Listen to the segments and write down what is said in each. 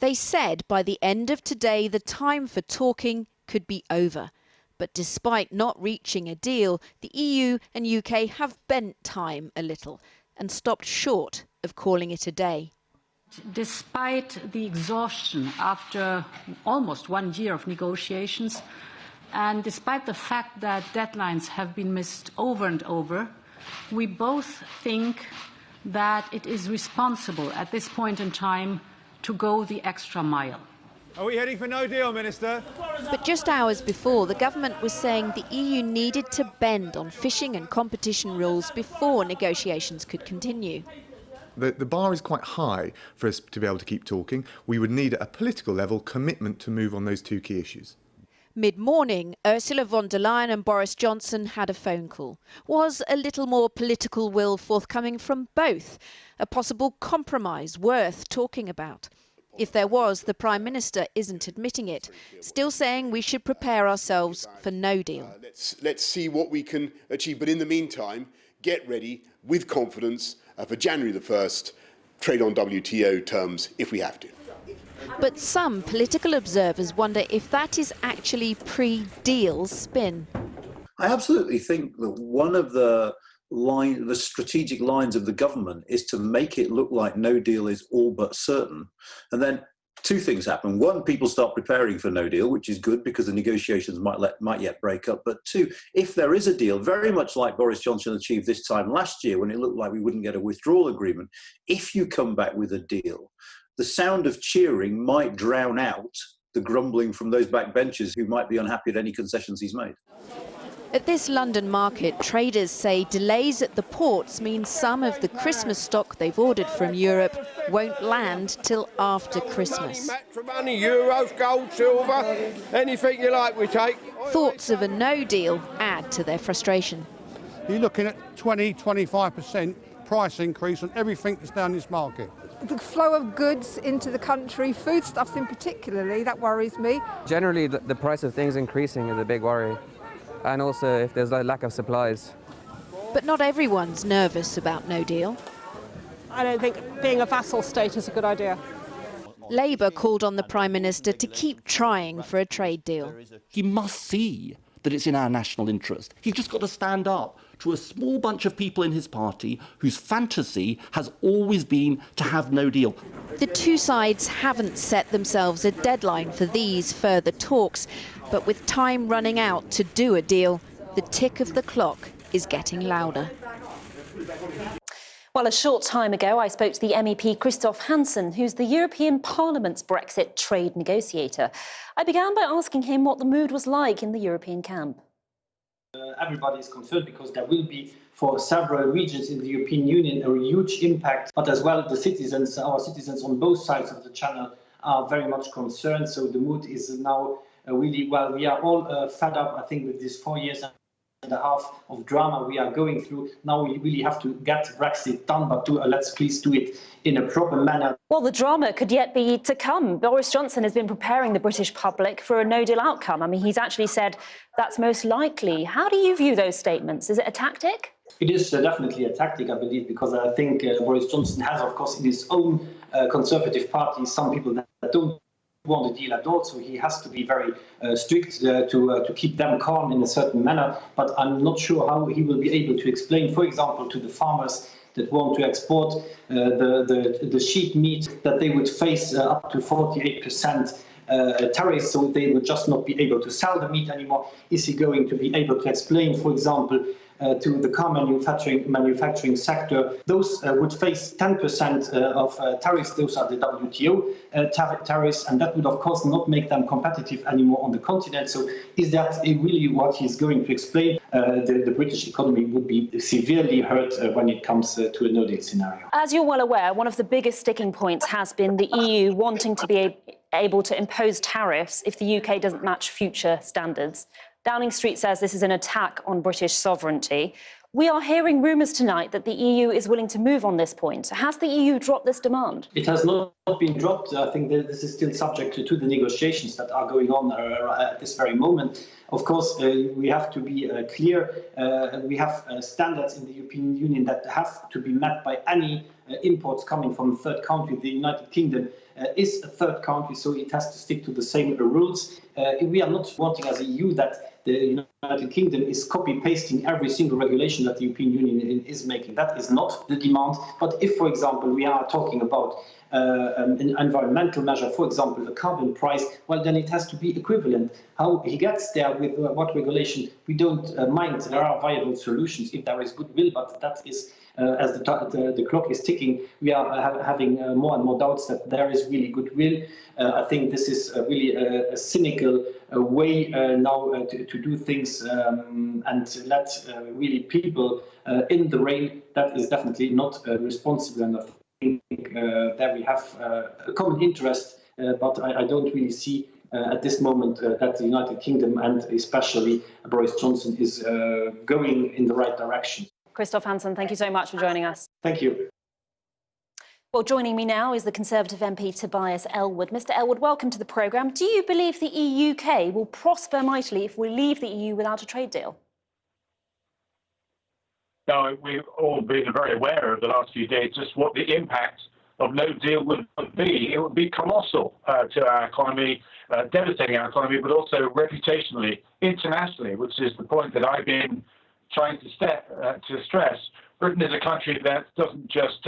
They said by the end of today the time for talking could be over. But despite not reaching a deal, the EU and UK have bent time a little and stopped short of calling it a day. Despite the exhaustion after almost 1 year of negotiations, and despite the fact that deadlines have been missed over and over, we both think that it is responsible at this point in time to go the extra mile. Are we heading for no deal, Minister? But just hours before, the government was saying the EU needed to bend on fishing and competition rules before negotiations could continue. The bar is quite high for us to be able to keep talking. We would need at a political level commitment to move on those two key issues. Mid-morning, Ursula von der Leyen and Boris Johnson had a phone call. Was a little more political will forthcoming from both? A possible compromise worth talking about? If there was, the Prime Minister isn't admitting it, still saying we should prepare ourselves for no deal. Let's see what we can achieve. But in the meantime, get ready with confidence for January the 1st, trade on WTO terms if we have to. But some political observers wonder if that is actually pre-deal spin. I absolutely think that one of the strategic lines of the government is to make it look like no deal is all but certain. And then two things happen. One, people start preparing for no deal, which is good because the negotiations might yet break up. But two, if there is a deal, very much like Boris Johnson achieved this time last year when it looked like we wouldn't get a withdrawal agreement, if you come back with a deal, the sound of cheering might drown out the grumbling from those backbenchers who might be unhappy at any concessions he's made. At this London market, traders say delays at the ports mean some of the Christmas stock they've ordered from Europe won't land till after Christmas. Matrimony, euros, gold, silver, anything you like we take. Thoughts of a no deal add to their frustration. You're looking at 20–25% price increase on everything that's down this market. The flow of goods into the country, foodstuffs in particularly, that worries me. Generally, the price of things increasing is a big worry. And also if there's a lack of supplies. But not everyone's nervous about no deal. I don't think being a vassal state is a good idea. Labour called on the Prime Minister to keep trying for a trade deal. He must see that it's in our national interest. He's just got to stand up to a small bunch of people in his party whose fantasy has always been to have no deal. The two sides haven't set themselves a deadline for these further talks, but with time running out to do a deal, the tick of the clock is getting louder. Well, a short time ago, I spoke to the MEP Christoph Hansen, who's the European Parliament's Brexit trade negotiator. I began by asking him what the mood was like in the European camp. Everybody is concerned because there will be, for several regions in the European Union, a huge impact, but as well the citizens, our citizens on both sides of the channel are very much concerned. So the mood is now really, well, we are all fed up, I think, with this 4 years and a half of drama we are going through. Now we really have to get Brexit done, but let's please do it in a proper manner. Well, the drama could yet be to come. Boris Johnson has been preparing the British public for a no-deal outcome. I mean, he's actually said that's most likely. How do you view those statements? Is it a tactic? It is definitely a tactic, I believe, because I think Boris Johnson has, of course, in his own Conservative Party, some people that don't want a deal at all, so he has to be very strict to keep them calm in a certain manner. But I'm not sure how he will be able to explain, for example, to the farmers that want to export the sheep meat that they would face up to 48% tariffs, so they would just not be able to sell the meat anymore. Is he going to be able to explain, for example, to the car manufacturing sector, those would face 10% of tariffs. Those are the WTO tariffs, and that would, of course, not make them competitive anymore on the continent. So is that really what he's going to explain? The British economy would be severely hurt when it comes to a no-deal scenario. As you're well aware, one of the biggest sticking points has been the EU wanting to be able to impose tariffs if the UK doesn't match future standards. Downing Street says this is an attack on British sovereignty. We are hearing rumours tonight that the EU is willing to move on this point. Has the EU dropped this demand? It has not been dropped. I think that this is still subject to the negotiations that are going on at this very moment. Of course, we have to be clear. We have standards in the European Union that have to be met by any imports coming from a third country, the United Kingdom. is a third country, so it has to stick to the same rules. We are not wanting as a EU that the United Kingdom is copy-pasting every single regulation that the European Union is making. That is not the demand. But if, for example, we are talking about an environmental measure, for example, a carbon price, well, then it has to be equivalent. How he gets there with what regulation, we don't mind. There are viable solutions if there is goodwill, but that is, as the clock is ticking, we are having more and more doubts that there is really goodwill. I think this is really a cynical way now to do things and let really people in the rain. That is definitely not responsible enough. I think that we have a common interest, but I don't really see at this moment that the United Kingdom and especially Boris Johnson is going in the right direction. Christoph Hansen, thank you so much for joining us. Thank you. Well, joining me now is the Conservative MP Tobias Ellwood. Mr. Ellwood, welcome to the programme. Do you believe the UK will prosper mightily if we leave the EU without a trade deal? No, we've all been very aware of the last few days just what the impact of no deal would be. It would be colossal to our economy, devastating our economy, but also reputationally, internationally, which is the point that I've been trying to stress. Britain is a country that doesn't just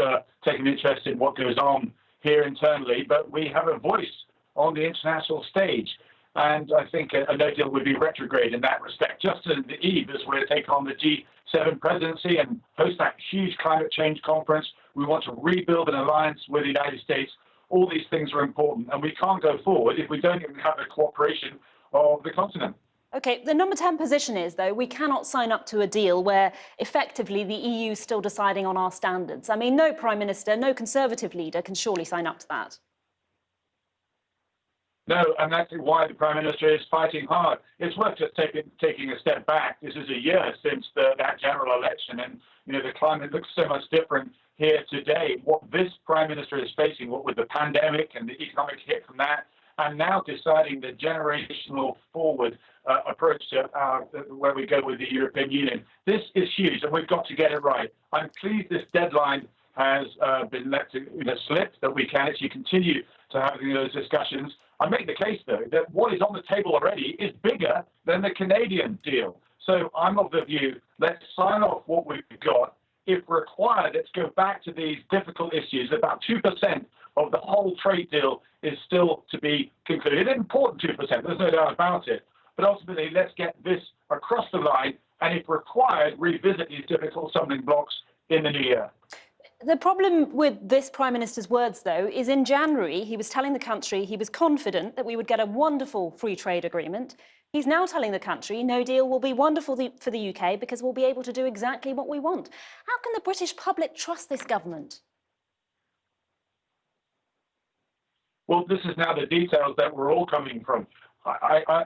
take an interest in what goes on here internally, but we have a voice on the international stage. And I think a no deal would be retrograde in that respect. Just as the eve as we take on the G7 presidency and host that huge climate change conference, we want to rebuild an alliance with the United States. All these things are important, and we can't go forward if we don't even have the cooperation of the continent. OK, the number 10 position is, though, we cannot sign up to a deal where effectively the EU is still deciding on our standards. I mean, no Prime Minister, no Conservative leader can surely sign up to that. No, and that's why the Prime Minister is fighting hard. It's worth just taking a step back. This is a year since that general election, and the climate looks so much different here today. What this Prime Minister is facing, what with the pandemic and the economic hit from that, and now deciding the generational forward approach to where we go with the European Union. This is huge, and we've got to get it right. I'm pleased this deadline has been let to slip, that we can actually continue to have those discussions. I make the case, though, that what is on the table already is bigger than the Canadian deal. So I'm of the view, let's sign off what we've got. If required, let's go back to these difficult issues. About 2% of the whole trade deal is still to be concluded. An important 2%, there's no doubt about it. But ultimately, let's get this across the line, and if required, revisit these difficult stumbling blocks in the new year. The problem with this Prime Minister's words, though, is in January, he was telling the country he was confident that we would get a wonderful free trade agreement. He's now telling the country no deal will be wonderful for the UK because we'll be able to do exactly what we want. How can the British public trust this government? Well, this is now the details that we're all coming from. I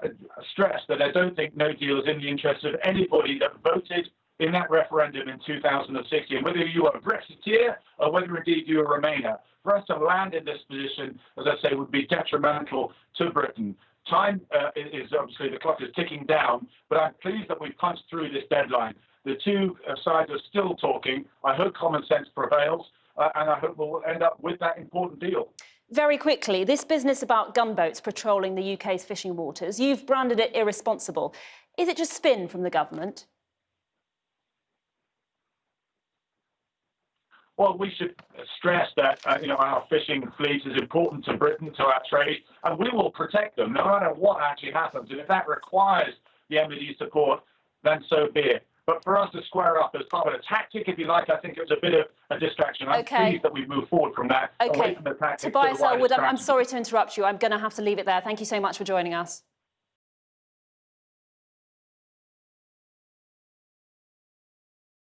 stress that I don't think no deal is in the interest of anybody that voted in that referendum in 2016, whether you are a Brexiteer or whether indeed you are a Remainer. For us to land in this position, as I say, would be detrimental to Britain. Time is obviously, the clock is ticking down, but I'm pleased that we've punched through this deadline. The two sides are still talking. I hope common sense prevails, and I hope we'll end up with that important deal. Very quickly, this business about gunboats patrolling the UK's fishing waters, you've branded it irresponsible. Is it just spin from the government? Well, we should stress that our fishing fleet is important to Britain, to our trade, and we will protect them no matter what actually happens. And if that requires the MBD support, then so be it. But for us to square up as part of a tactic, if you like, I think it was a bit of a distraction. I'm pleased that we've moved forward from that, away from the tactic. Tobias Ellwood, I'm sorry to interrupt you. I'm going to have to leave it there. Thank you so much for joining us.